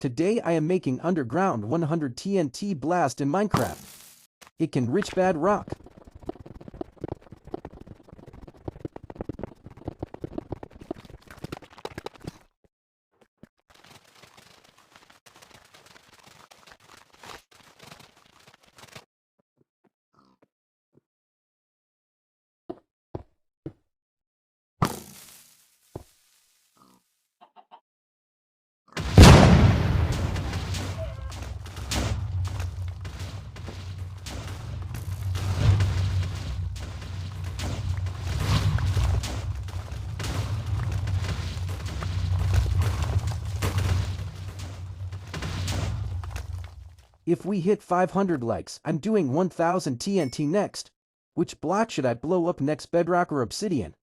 Today I am making underground 100 TNT blast in Minecraft. It can reach bad rock. If we hit 500 likes, I'm doing 1000 TNT next. Which block should I blow up next, bedrock or obsidian?